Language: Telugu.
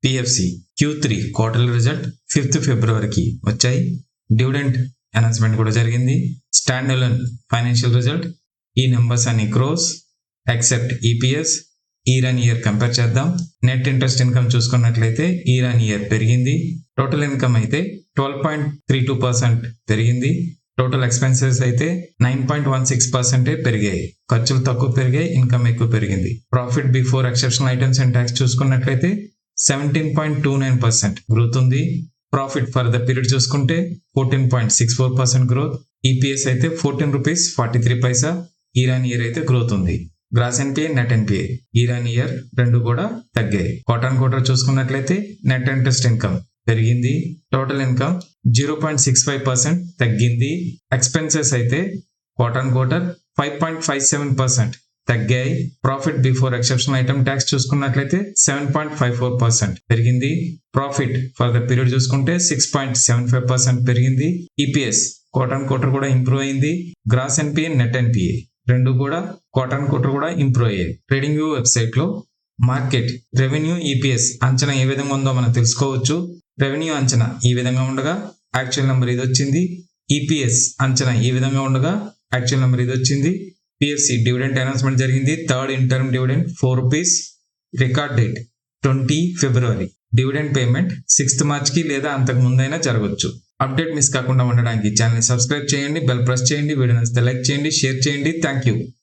PFC Q3 quarterly result 5th ఫిబ్రవరికి వచ్చాయి. డివిడెండ్ అనౌన్స్మెంట్ కూడా జరిగింది. Stand alone financial result. ఈ నెంబర్స్ అన్ని crores except EPS. Year on year compare చేద్దాం. నెట్ ఇంట్రెస్ట్ ఇన్కమ్ చూసుకున్నట్లయితే ఇయర్ ఆన్ ఇయర్ పెరిగింది. టోటల్ ఇన్కమ్ అయితే 12.32% పెరిగింది. టోటల్ ఎక్స్పెన్సెస్ అయితే 9.16% పెరిగాయి. ఖర్చులు తక్కువ పెరిగాయి, ఇన్కమ్ ఎక్కువ పెరిగింది. Profit before exceptional items and tax చూసుకున్నట్లయితే 17.29% గ్రోత్ ఉంది. ప్రాఫిట్ ఫర్ ద పీరియడ్ చూసుకుంటే 14.64% గ్రోత్. ఈపీఎస్ అయితే 14 rupees 43 paisa. Year on year అయితే గ్రోత్ ఉంది. Gross NPA, net NPA year on year రెండు కూడా తగ్గాయి. క్వార్టర్ క్వార్టర్ చూసుకున్నట్లయితే నెట్ ఇంట్రెస్ట్ ఇన్కమ్ పెరిగింది. టోటల్ ఇన్కమ్ 0.65% తగ్గింది. ఎక్స్పెన్సెస్ అయితే క్వార్టర్ క్వార్టర్ 5.57% తగ్గాయి. Profit before exceptional item tax చూసుకున్నట్లయితే 7.54% పెరిగింది. ప్రాఫిట్ ఫర్ ద పీరియడ్ చూసుకుంటే 6.75% పెరిగింది. ఈపీఎస్ క్వార్టర్ క్వార్టర్ కూడా ఇంప్రూవ్ అయింది. గ్రాస్ ఎన్పిఏ, నెట్ ఎన్పిఏ రెండు కూడా క్వార్టర్ క్వార్టర్ కూడా ఇంప్రూవ్ అయ్యాయి. ట్రేడింగ్ వ్యూ వెబ్సైట్ లో మార్కెట్ రెవెన్యూ, ఈపీఎస్ అంచనా ఏ విధంగా ఉందో మనం తెలుసుకోవచ్చు. రెవెన్యూ అంచనా ఈ విధంగా ఉండగా యాక్చువల్ నెంబర్ ఇది వచ్చింది. ఈపీఎస్ అంచనా ఈ విధంగా ఉండగా యాక్చువల్ నెంబర్ ఇది వచ్చింది. పిఎఫ్సి డివిడెంట్ అనౌన్స్మెంట్ జరిగింది. Third interim dividend 4 rupees. Record date 20 ఫిబ్రవరి. డివిడెంట్ పేమెంట్ 6th మార్చ్కి లేదా అంతకు ముందైనా జరగవచ్చు. అప్డేట్ మిస్ కాకుండా ఉండడానికి ఛానల్ సబ్స్క్రైబ్ చేయండి, బెల్ ప్రెస్ చేయండి, వీడియో నచ్చితే లైక్ చేయండి, షేర్ చేయండి. Thank you.